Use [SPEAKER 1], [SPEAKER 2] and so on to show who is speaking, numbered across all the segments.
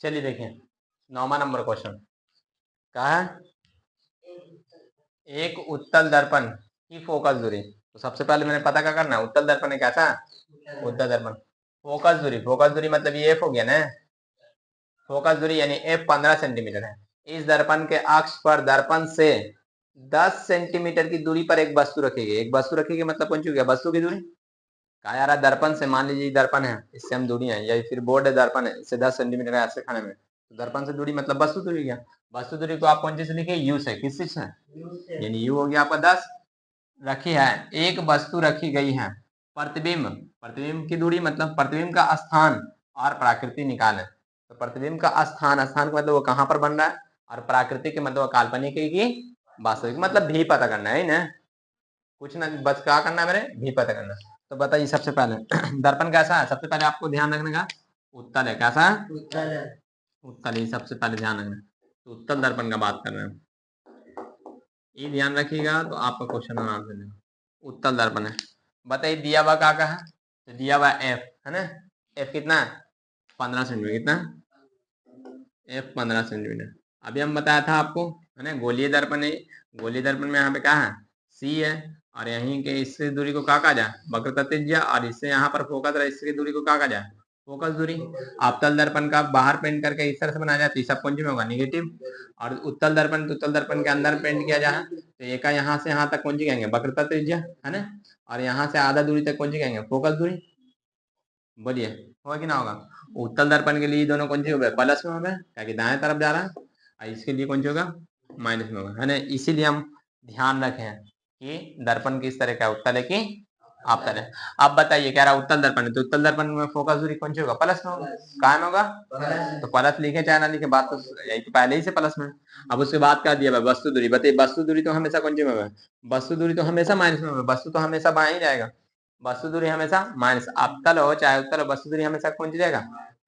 [SPEAKER 1] चलिए देखिए 9वां number question कहा है एक उत्तल दर्पण की फोकस दूरी। तो सबसे पहले मैंने पता क्या करना है, उत्तल दर्पण है कैसा उत्तल दर्पण। फोकस दूरी मतलब ये एफ हो गया ना, फोकस दूरी यानी एफ 15 सेंटीमीटर है। इस दर्पण के अक्ष पर दर्पण से 10 सेंटीमीटर की दूरी पर एक वस्तु रखेगी। एक वस्तु रखेगी मतलब कौन सी हो गया वस्तु की दूरी। कहा जा रहा है दर्पण से, मान लीजिए दर्पण है, इससे हम दूरी है, या फिर बोर्ड है दर्पण है, इससे 10 सेंटीमीटर है ऐसे खाने में, तो दर्पण से दूरी मतलब वस्तु दूरी गया। वस्तु दूरी को आप कौन चीज से लिखे, यू से। किस चीज से, यानी यू हो गया आपका 10 रखी है। एक वस्तु रखी गई है, प्रतिबिंब, प्रतिबिंब की दूरी मतलब प्रतिबिंब का स्थान और प्राकृतिक निकाल है। तो प्रतिबिंब का स्थान, स्थान का मतलब वो कहाँ पर बन रहा है, और प्राकृतिक के मतलब काल्पनिक की वास्तविक, मतलब भी पता करना है ना, कुछ ना बस क्या करना है मेरे, भी पता करना। तो बताइए सबसे पहले दर्पण कैसा है, सबसे पहले आपको ध्यान रखने का उत्तल है। कैसा है, उत्तल है। उत्तल ही सबसे पहले ध्यान रखना। तो उत्तल दर्पण का बात कर रहे हैं, ये ध्यान रखिएगा तो आपका क्वेश्चन आराम से लेगा। उत्तल दर्पण है, बताइए दिया हुआ क्या है, तो दिया हुआ एफ है ना, एफ कितना 15 सेंटीमीटर, कितना एफ 15 सेंटीमीटर। अभी हम बताया था आपको है ना, गोलीय दर्पण है। गोलीय दर्पण में यहाँ पे क्या है, सी है, और यहीं के इससे दूरी को क्या कहा जाए, वक्रता त्रिज्या, और इससे यहाँ पर फोकस रहा, इसकी दूरी को क्या कहा जाए, फोकस दूरी। अवतल दर्पण का बाहर पेंट करके इस तरह से बनाया जाए तो सब कौन सी में होगा, निगेटिव। और उत्तल दर्पण, तो उत्तल दर्पण के अंदर पेंट किया जाए तो एक यहाँ से यहाँ तक कौन सी कहेंगे, वक्रता त्रिज्या है ना, और यहाँ से आधा दूरी तक कौन सी कहेंगे, फोकस दूरी। बोलिए होगा कि ना होगा। उत्तल दर्पण के लिए दोनों कौन सी हो गए, प्लस में हो गए, क्या कि दाएं तरफ जा रहा है, और इसके लिए कौन सी होगा, माइनस में होगा है ना। इसीलिए हम ध्यान रखें कि दर्पण किस तरह का, उत्तल है कि अवतल है। अब बताइए कह रहा उत्तल दर्पण है, तो उत्तल दर्पण में फोकस दूरी कौन सी होगा, प्लस में होगा। कहाँ में होगा, तो प्लस लिखे चाहे ना लिखे, बात तो यही तो पहले ही से प्लस में। अब उसके बाद क्या दिया वस्तु दूरी, बताइए वस्तु दूरी तो हमेशा कौन सी में होगा, वस्तु दूरी तो हमेशा माइनस में होगा, वस्तु तो हमेशा बाएं ही जाएगा, वस्तु दूरी हमेशा माइनस। अवतल हो चाहे उत्तल हो, वस्तु दूरी हमेशा कौन सी जाएगा,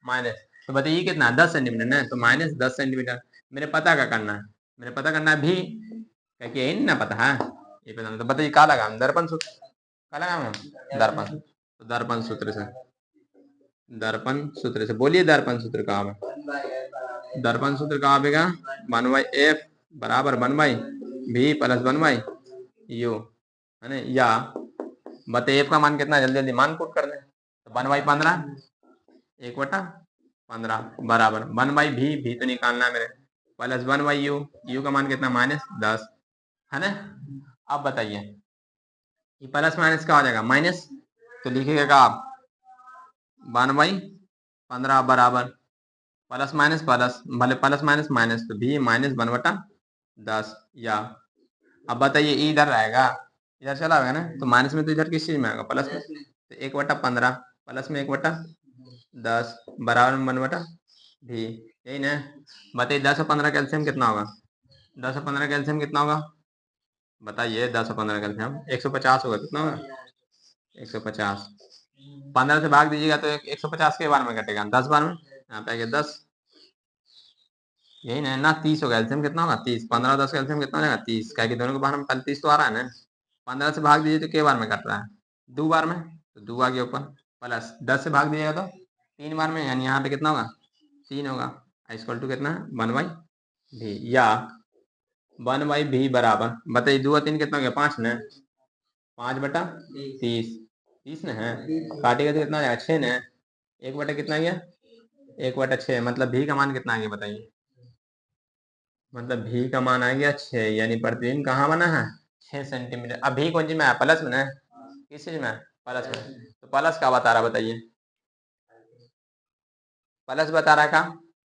[SPEAKER 1] माइनस। तो बताइए कितना 10 सेंटीमीटर ना, तो माइनस 10 सेंटीमीटर। मेरे पता क्या करना है, मेरे पता करना है भी, क्या कि यही ना पता है, ये पता नहीं। तो बताइए क्या लगा, दर्पण सूत्र क्या लगा हम, दर्पण। तो दर्पण सूत्र से, दर्पण सूत्र से बोलिए, दर्पण सूत्र कहाँ है, दर्पण सूत्र कहाँ आएगा, 1/f बराबर 1/v प्लस 1/u है ना। या बताइए एफ का मान कितना, जल्दी जल्दी मान पुट कर दें, तो 1/15 1/15 बराबर 1/v, भी तो निकालना है मेरे, प्लस 1/u, u का मान कितना -10 है ना। अब बताइए ये प्लस माइनस क्या हो जाएगा, माइनस, तो लिखिएगा आप 1/15 बराबर प्लस माइनस प्लस, भले प्लस माइनस माइनस, तो भी -1/10। या अब बताइए इधर रहेगा, इधर चला आएगा ना, तो माइनस में तो इधर किस चीज में आएगा, प्लस में, तो 1/15 प्लस में 1/10 बराबर 1/भी, यही ना। बताइए 10 और 15 कैल्शियम कितना होगा, 10 और 15 कैल्शियम कितना होगा, बताइए 10 और 15 कैल्शियम 150 होगा, कितना होगा 150। 15 से भाग दीजिएगा तो 150 के बार में कटेगा, 10 बार में, यहाँ पे आ गया 10, यही ना 30 होगा, एल्सियम कितना होगा 30, 15 10 का एल्सियम कितना हो जाएगा 30, क्या कि दोनों के बार में 30 तो आ रहा है ना। 15 से भाग दीजिए तो के बार में कट रहा है, 2 बार में, तो 2 आ गया ऊपर, प्लस 10 से भाग दीजिएगा तो 3 बार में, यानी यहाँ पे कितना होगा 3 होगा, इक्वल टू कितना 1/v। या 1/v बराबर, बताइए 2 और 3 कितना हो गया 5 ना, 5/30, 30 ना है, काटेगा तो कितना हो जाएगा 6 ना, 1 कितना गया 1/6, मतलब भी का मान कितना आ गया बताइए, मतलब भी का मान आ गया 6, यानी प्रतिबिंब कहाँ बना है 6 सेंटीमीटर। अब भी कौन सी में है, प्लस में ना, किस चीज में, प्लस में। तो प्लस का बता रहा बताइए, प्लस बता रहा का,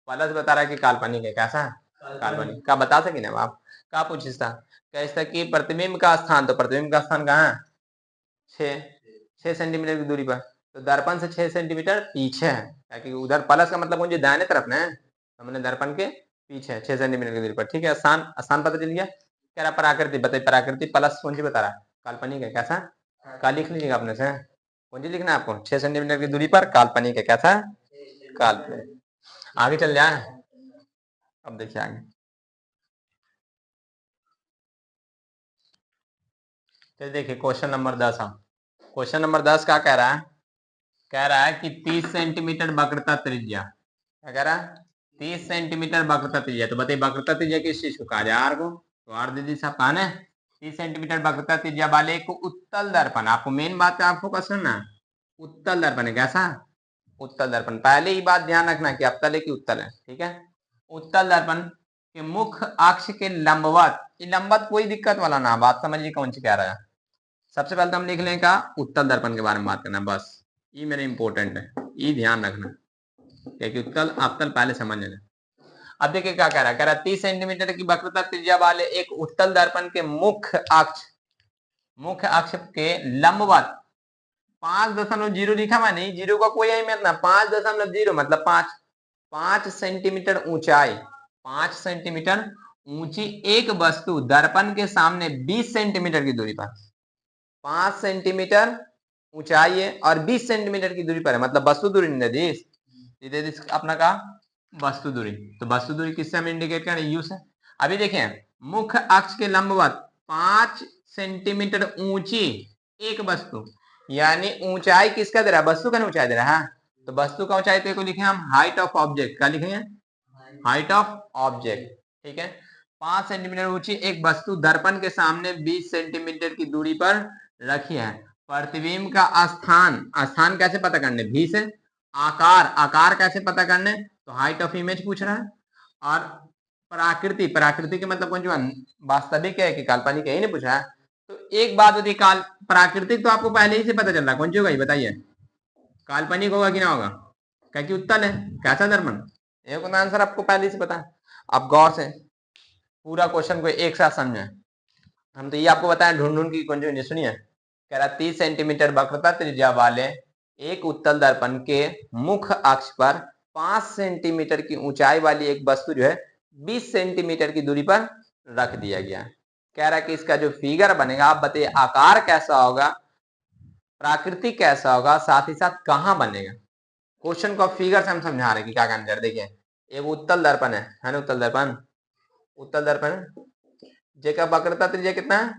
[SPEAKER 1] प्लस बता रहा कि काल्पनिक है, कैसा काल्पनिक का बता सके ना आप, का पूछिस था कैसा कि प्रतिबिंब का स्थान, तो प्रतिबिंब का स्थान कहाँ है 6 सेंटीमीटर की दूरी पर, तो दर्पण से 6 सेंटीमीटर पीछे है, ताकि उधर प्लस का मतलब मुझे दाहिने तरफ ना है, हमने दर्पण के पीछे 6 सेंटीमीटर की दूरी पर, ठीक है। स्थान स्थान पता चल गया। कह रहा प्राकृति, बताइए प्राकृति प्लस कौन सी बता रहा है, काल्पनिक है, कैसा का लिख लीजिएगा अपने से, कौन सी लिखना है आपको 6 सेंटीमीटर की दूरी पर काल्पनिक है, कैसा काल्पनिक। आगे चल जाए, अब देखिए आगे, तो देखिए क्वेश्चन नंबर 10, हम क्वेश्चन नंबर 10 क्या कह रहा है, कह रहा है कि 30 सेंटीमीटर वक्रता त्रिज्या, क्या कह रहा है? 30 सेंटीमीटर वक्रता त्रिज्या। तो बताइए वक्रता त्रिज्या किस चीज को कहा जाए? आर को। तो आर दीदी साहब कहा ना 30 सेंटीमीटर वक्रता त्रिज्या वाले एक उत्तल दर्पण, आपको मेन बात पे आप फोकस करना, उत्तल दर्पण है। कैसा? उत्तल दर्पण। पहले ही बात ध्यान रखना कि अवतल है कि उत्तल है, ठीक है। उत्तल दर्पण के मुख्य अक्ष के लंबवत, लंबवत कोई दिक्कत वाला ना, बात समझिए कौन सी कह रहा है। सबसे पहले तो हम लिख लें का उत्तल दर्पण के बारे में बात करना, बस ये मेरे इंपॉर्टेंट है, ये ध्यान रखना, क्योंकि उत्तल अवतल पहले समझ लेना। अब देखिए क्या कह रहा है 30 सेंटीमीटर की वक्रता त्रिज्या वाले एक उत्तल दर्पण के मुख्य अक्ष के लंबवत 5.0 लिखा हुआ नहीं, जीरो का कोई अहमियत ना, 5.0 मतलब 5 सेंटीमीटर ऊंचाई, 5 सेंटीमीटर ऊंची एक वस्तु दर्पण के सामने 20 सेंटीमीटर की दूरी पर, 5 सेंटीमीटर ऊंचाई है और 20 सेंटीमीटर की दूरी पर है, मतलब वस्तु दूरी निर्देश अपना का वस्तु दूरी। तो वस्तु दूरी किससे हम इंडिकेट करें? यू से। अभी देखें मुख्य अक्ष के लंबवत 5 सेंटीमीटर ऊंची एक वस्तु, यानी ऊंचाई किसका दे रहा है? वस्तु का ऊंचाई दे रहा है। तो वस्तु का ऊंचाई तो लिखे हम हाइट ऑफ ऑब्जेक्ट, क्या लिखेंगे? हाइट ऑफ ऑब्जेक्ट, ठीक है। 5 सेंटीमीटर ऊंची एक वस्तु दर्पण के सामने 20 सेंटीमीटर की दूरी पर रखी है। प्रतिबिंब का स्थान कैसे पता करने? भी से। आकार कैसे पता करने? तो हाइट ऑफ इमेज पूछ रहा है। और प्रकृति के मतलब कौन सी? वास्तविक है कि काल्पनिक है, ही नहीं पूछा है। तो एक बात होती है प्राकृतिक तो आपको पहले ही से पता चल रहा है कौन सी होगा, ये बताइए। काल्पनिक होगा कि ना होगा? क्या कि उत्तल है। कैसा दर्पण? एक आंसर आपको पहले से पता है। आप गौर से पूरा क्वेश्चन को एक साथ समझें। हम तो ये आपको बताएं ढूंढ की कौन सी सुनिए। कह रहा 30 सेंटीमीटर वक्रता त्रिज्या वाले एक उत्तल दर्पण के मुख्य अक्ष पर 5 सेंटीमीटर की ऊंचाई वाली एक वस्तु जो है 20 सेंटीमीटर की दूरी पर रख दिया गया। कह रहा है कि इसका जो फिगर बनेगा, आप बताइए आकार कैसा होगा, प्राकृतिक कैसा होगा, साथ ही साथ कहां बनेगा। क्वेश्चन को फिगर से हम समझा रहे हैं कि क्या करना है। देखिए एक उत्तल दर्पण है ना, उत्तल दर्पण जेका वक्रता त्रिज्या कितना है?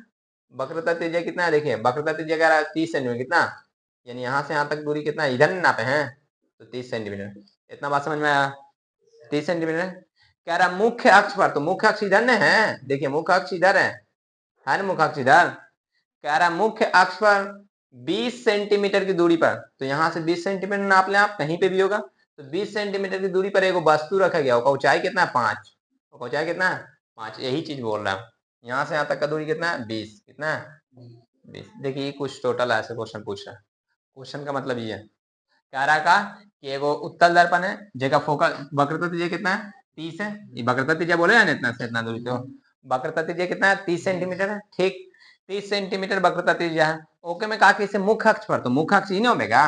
[SPEAKER 1] वक्रता त्रिज्या कितना है? देखिए वक्रता त्रिज्या कह रहा है 30 सेंटीमीटर, कितना यानी यहां से यहां तक दूरी कितना, इधर नापे हैं तो 30 सेंटीमीटर। इतना बात समझ में आया? 30 सेंटीमीटर। कह रहा मुख्य अक्ष पर, तो मुख्य अक्ष इधर न है, देखिए मुख्य अक्ष इधर है ना, मुख्य अक्ष इधर। कह रहा मुख्य अक्ष पर 20 सेंटीमीटर की दूरी पर, तो यहां से 20 सेंटीमीटर नाप लें आप, कहीं पे भी होगा। तो 20 सेंटीमीटर की दूरी पर एक वस्तु रखा गया, उसका ऊंचाई कितना है? 5। ऊंचाई कितना है? 5। यही चीज बोल रहा है। यहाँ से यहाँ तक का दूरी कितना है? 20। कितना है? 20। देखिए कुछ टोटल ऐसे क्वेश्चन पूछ रहा है। क्वेश्चन का मतलब ये है, कह रहा का कि एगो उत्तल दर्पण है जेका फोकस वक्रता त्रिज्या कितना है? 30 है। ये वक्रता त्रिज्या बोले ना, इतना से इतना दूरी, तो वक्रता त्रिज्या कितना है? 30 सेंटीमीटर है, ठीक। 30 सेंटीमीटर वक्रता त्रिज्या है। ओके, मैं कहा कि इसे मुख्य अक्ष पर, तो मुख्य अक्ष ही नहीं होगा,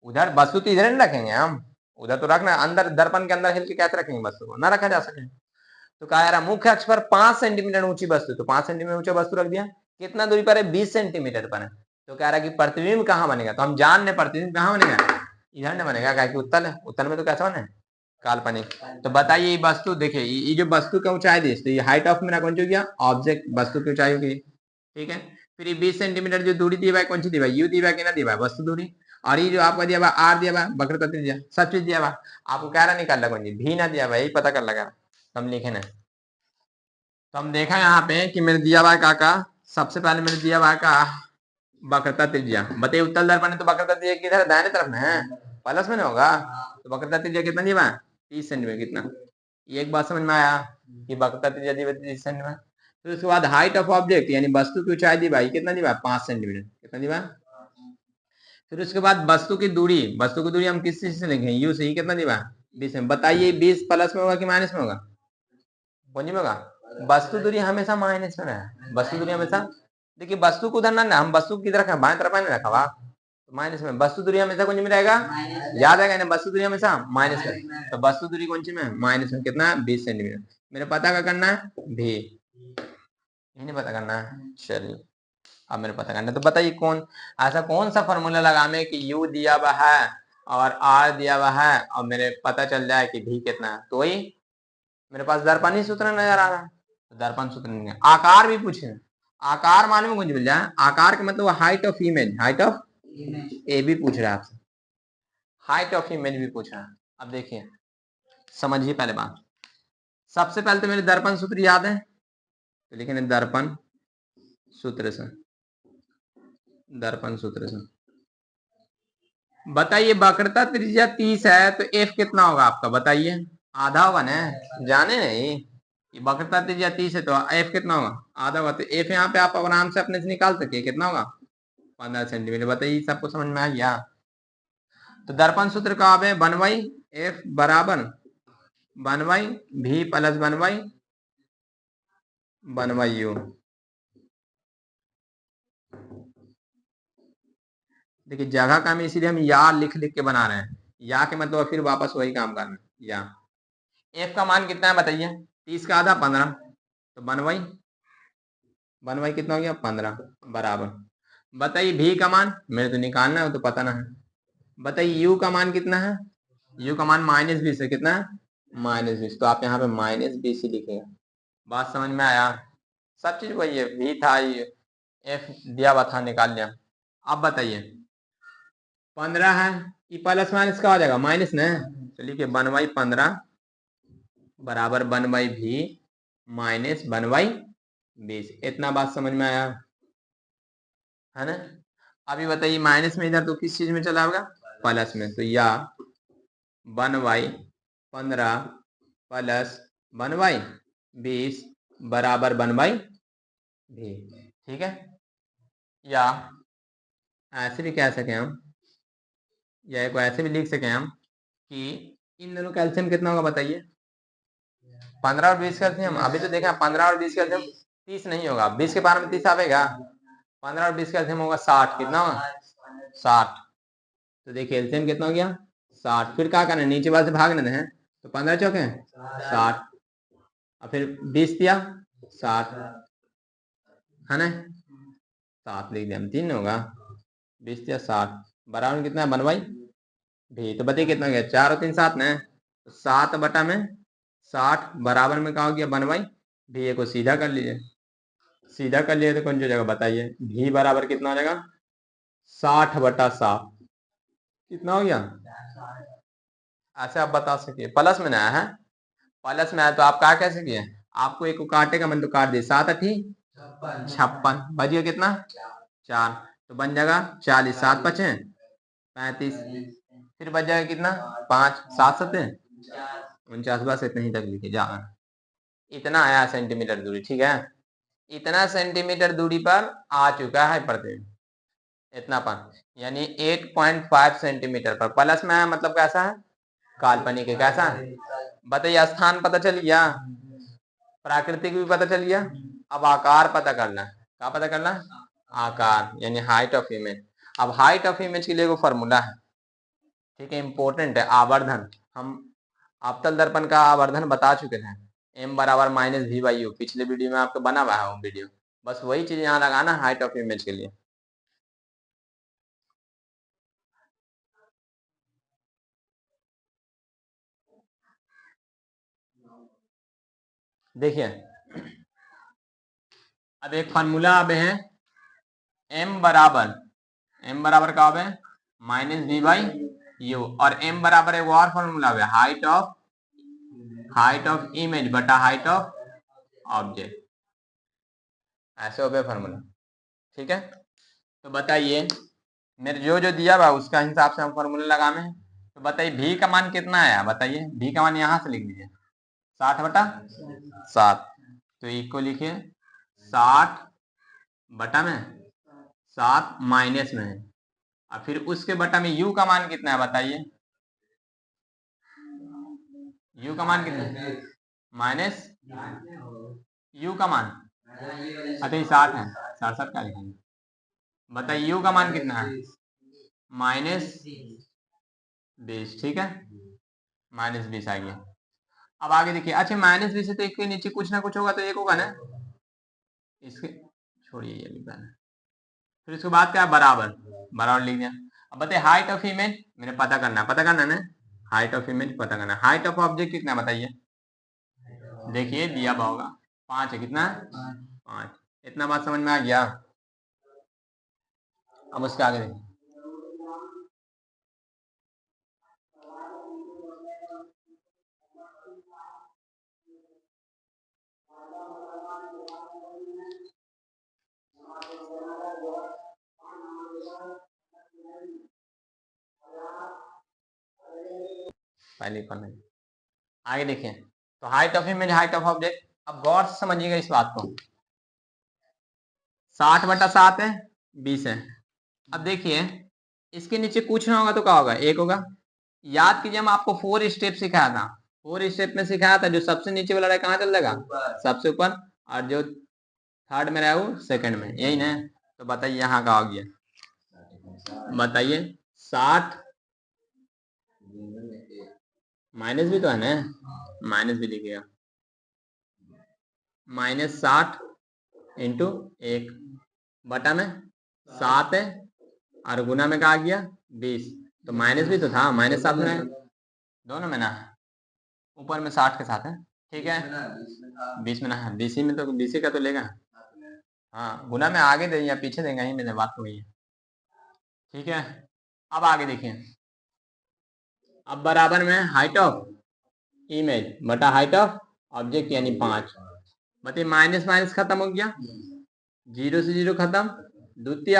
[SPEAKER 1] उधर वस्तु तो इधर नहीं रखेंगे हम, उधर तो रखना अंदर, दर्पण के अंदर हिल के कैसे रखेंगे वस्तु को? ना रखा जा सके। तो कहा रहा मुख्य अक्ष पर 5 सेंटीमीटर ऊंची वस्तु, तो 5 सेंटीमीटर ऊंचा वस्तु रख दिया। कितना दूरी पर है? 20 सेंटीमीटर पर है। तो कह रहा कि प्रतिबिंब कहाँ बनेगा? तो हम जान ले प्रतिबिंब कहाँ बनेगा, इधर नहीं बनेगा, क्या कि उत्तल है, उत्तल में तो कैसा बने? काल्पनिक। तो बताइए ये वस्तु, देखिए ये जो वस्तु का ऊंचाई दी, तो ये हाइट ऑफ मेरा कौन सी हो गया? ऑब्जेक्ट, वस्तु की ऊंचाई होगी, ठीक है। फिर ये 20 सेंटीमीटर जो दूरी दी हुआ है, कौन सी दी हुआ है? यू दी हुआ है कि ना दी हुआ है? वस्तु दूरी। और ये जो आपका दिया हुआ आर दिया हुआ, वक्रता त्रिज्या, सब चीज दिया हुआ। आपको कह रहा निकाल कौन सी भी ना दिया हुआ, यही पता कर लगा, हम लिखे ना। तो हम देखा यहाँ पे कि मेरे दिया हुआ काका, सबसे पहले मेरे दिया हुआ का वक्रता त्रिज्या, बताइए उत्तल दर्पण है तो वक्रता त्रिज्या किधर? दाहिने तरफ में है, प्लस में नहीं होगा। तो वक्रता त्रिज्या कितना दिया? 30 सेंटीमीटर। कितना? ये एक बात समझ में आया कि वक्रता त्रिज्या दी 30 सेंटीमीटर। तो उसके बाद हाइट ऑफ ऑब्जेक्ट यानी वस्तु की ऊंचाई दी भाई, कितना दी? 5 सेंटीमीटर। कितना दी? फिर उसके बाद वस्तु की दूरी हम किस चीज से लिखेंगे? यू से। ही कितना दी? 20 में। बताइए 20 प्लस में होगा कि माइनस में होगा? कौन सी में होगा? वस्तु दूरी हमेशा माइनस में है, वस्तु दूरी हमेशा। देखिए वस्तु को उधर ना, हम वस्तु की तरफ बाएं तरफ नहीं रखा हुआ, तो माइनस में। वस्तु दूरी हमेशा कौन सी में रहेगा? याद आएगा ना, वस्तु दूरी हमेशा माइनस में। तो वस्तु दूरी कौन सी में? माइनस में। कितना? 20 सेंटीमीटर। मेरे पता क्या करना है? भी नहीं पता करना है। चलिए अब मेरे पता करना है। तो बताइए ऐसा कौन सा फॉर्मूला लगाने कि यू दिया हुआ है और आर दिया हुआ है और मेरे पता चल जाए कि भी कितना है। तो वही मेरे पास दर्पण सूत्र नजर आ रहा है, तो दर्पण सूत्र नहीं। आकार भी पूछे, आकार मालूम कुछ मिल जाए, आकार का मतलब height of image, height of a भी पूछ रहा है आपसे, हाइट ऑफ इमेज भी पूछ रहा है। अब देखिए समझिए पहले बात। सबसे पहले तो मेरे दर्पण सूत्र याद है, तो लिखेंगे दर्पण सूत्र से, दर्पन सूत्र से। बताइए वक्रता त्रिज्या 30 है तो एफ कितना होगा आपका, बताइए। आधा होगा ना, जाने नहीं, वक्रता त्रिज्या 30 है तो एफ कितना होगा, आधा होगा। तो एफ यहाँ पे आप आराम से अपने से निकाल सके, कितना होगा 15 सेंटीमीटर। बताइए सबको समझ में आ गया। तो दर्पण सूत्र का आप है 1 एफ बराबर 1 भी प्लस 1 यू। देखिए जगह का में इसीलिए हम या लिख लिख के बना रहे हैं, या के मतलब फिर वापस वही काम करना। या एफ का मान कितना है बताइए, 30 का आधा 15, तो 1 कितना हो गया 15 बराबर। बताइए भी का मान मेरे तो निकालना है, तो पता ना है। बताइए यू का मान कितना है, यू का मान -20 है, कितना है -20, तो आप यहाँ पे -20 ही लिखेगा। बात समझ में आया, सब चीज वही है, भी था एफ दिया हुआ था निकाल लिया। अब बताइए 15 है, ये प्लस माइनस का हो जाएगा माइनस न, चलिए कि 1/15 बराबर 1/भी माइनस 1/20। इतना बात समझ में आया है ना। अभी बताइए माइनस में इधर तो किस चीज में चला होगा, प्लस में, तो या 1/15 प्लस 1/20 बराबर 1/भी, ठीक है। या ऐसे भी कह सके हम, या को ऐसे भी लिख सके हम कि इन दोनों का एलसीएम कितना होगा बताइए, 15 और 20 का एलसीएम। अभी तो देखा 15 और 20 का एलसीएम 30 नहीं होगा, 20 के बारे में 30 आवेगा, 15 और 20 का एलसीएम होगा 60। कितना होगा 60। तो देखिए एलसीएम कितना हो गया 60। फिर क्या करना है, नीचे वाले से भागना है, तो 15 चौके 60 और फिर 20 दिया 60 है ना, 7 लिख दिया हम, 3 होगा 20 दिया 60 बराबर कितना है 1/भी। तो बताइए कितना हो गया, 4 और 3 7 ना, 7 बटा में 60 बराबर में क्या हो गया 1/भी को सीधा कर लीजिए, सीधा कर लिए तो कौन सी जगह बताइए, भी बराबर कितना हो जाएगा 60/7 कितना हो गया। ऐसे आप बता सकिए, प्लस में ना है, प्लस में है तो आप क्या कह सकिए, आपको एक को काटे का मन तो काट दिए, 7 8 56 बच गया कितना 4, तो बन जाएगा 40, 7 5 35, फिर बच जाएगा कितना 5 7 7 49, बस इतना ही तक लिखे जा। इतना आया सेंटीमीटर दूरी, ठीक है, इतना सेंटीमीटर दूरी पर आ चुका है प्रतिबिंब, इतना पर यानी 8.5 सेंटीमीटर पर। प्लस में है मतलब कैसा है, काल्पनिक है, कैसा है बताइए। स्थान पता चल गया, प्राकृतिक भी पता चल गया, अब आकार पता करना है। क्या पता करना है, आकार यानी हाइट ऑफ इमेज। अब हाइट ऑफ इमेज के लिए वो फॉर्मूला है, ठीक है, इंपॉर्टेंट है, आवर्धन। हम अवतल दर्पण का आवर्धन बता चुके थे, m बराबर -v/u, पिछले वीडियो में आपको बना हुआ है वो वीडियो, बस वही चीज यहाँ लगाना हाइट ऑफ इमेज के लिए। देखिए अब एक फार्मूला अब है m बराबर का है -v/u, और m बराबर एक और फार्मूला है हाइट ऑफ इमेज बटा हाइट ऑफ ऑब्जेक्ट, ऐसे हो गए फार्मूला, ठीक है। तो बताइए मेरे जो जो दिया हुआ उसका हिसाब से हम फार्मूला लगाने हैं। तो बताइए भी का मान कितना आया, बताइए भी का मान यहाँ से लिख दीजिए 60/7, तो इक्वल लिखिए 60 बटा में 7 माइनस में है, और फिर उसके बटा में u का मान कितना है बताइए, u का मान कितना है माइनस u का मान, अच्छा ये 60 है, 67 क्या लिखेंगे, बताइए u का मान कितना है -20, ठीक है, -20 आ गया। अब आगे देखिए, अच्छा -20 से तो एक के नीचे कुछ ना कुछ होगा, तो एक होगा ना, इसके छोड़िए ये लिखना है, फिर उसके बाद क्या बराबर लिख दिया। अब बताइए हाइट ऑफ इमेज मैंने पता करना है ना, हाइट ऑफ इमेज पता करना है। हाइट ऑफ ऑब्जेक्ट कितना बताइए, देखिए दिया हुआ होगा 5 है, कितना 5, इतना बात समझ में आ गया। अब उसके आगे देखिए, पहले पढ़ना। आगे देखिए, तो height of image, height of object. अब गौर से समझिएगा इस बात को। 60/7 है, 20 है। अब देखिए, इसके नीचे कुछ ना होगा तो क्या होगा, 1 होगा। याद कीजिए, हम आपको 4 स्टेप सिखाया था। 4 स्टेप में सिखाया था, जो सबसे नीचे वाला कहाँ चल जाएगा, सबसे ऊपर, और जो थर्ड में रहा वो सेकंड में, यही ना। तो बताइए यहाँ का हो गया, बताइए 60 माइनस भी तो है ना, माइनस भी लिखिएगा, -60 इंटू 1 बटा में 7 है, और गुना में क्या आ गया 20। तो माइनस भी तो था, -7 में है, दोनों में ना, ऊपर में 60 के साथ है, ठीक है। 20 में ना है, बीसी में तो बीसी का तो लेगा, हाँ गुना में आगे दे या पीछे देंगे, ही मैंने बात तो वही है, ठीक है। अब आगे देखिए, अब बराबर में हाइट ऑफ इमेज बटा हाइट ऑफ ऑब्जेक्ट यानी 5। बताइए माइनस माइनस खत्म हो गया, 0 से 0 खत्म, द्वितीय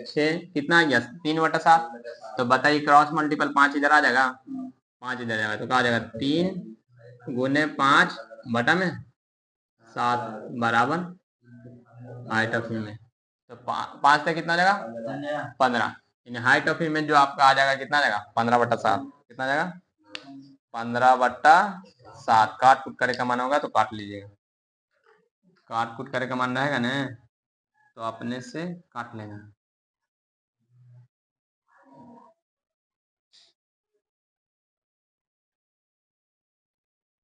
[SPEAKER 1] 6 कितना आ गया 3/7। तो बताइए क्रॉस मल्टीपल 5 इधर आ जाएगा, 5 इधर जाएगा, तो क्या आ जाएगा 3 गुने 5 बटा में 7 बराबर हाइट ऑफ इमेज। तो 5 से कितना जाएगा 15, यानी हाइट ऑफ इमेज जो आपका आ जाएगा कितना जाएगा 15/7, कितना जाएगा 15/7। काट कूट करे का मन होगा तो काट लीजिएगा, काट कूट करे का मन रहेगा ना तो अपने से काट लेना।